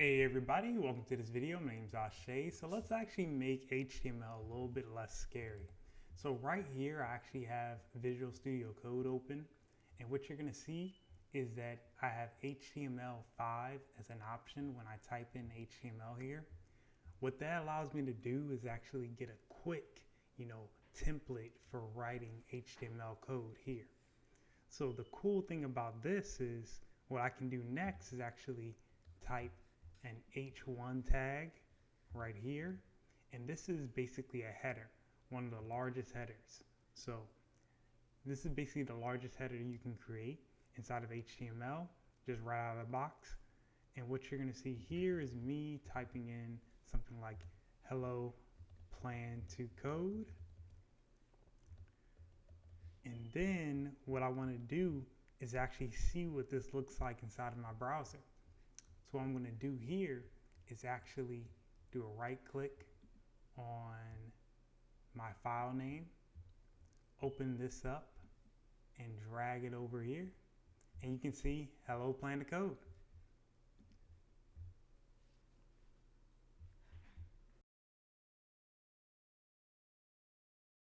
Hey everybody, welcome to this video. My name is Ashay. So let's actually make HTML a little bit less scary. So right here I actually have Visual Studio Code open, and what you're going to see is that I have HTML5 as an option when I type in HTML here. What that allows me to do is actually get a quick, template for writing HTML code here. So the cool thing about this is what I can do next is actually type an H1 tag right here. And this is basically a header, one of the largest headers. So this is basically the largest header you can create inside of HTML, just right out of the box. And what you're going to see here is me typing in something like hello plan to code. And then what I want to do is actually see what this looks like inside of my browser. So what I'm going to do here is actually do a right click on my file name, open this up and drag it over here, and you can see hello plan to code.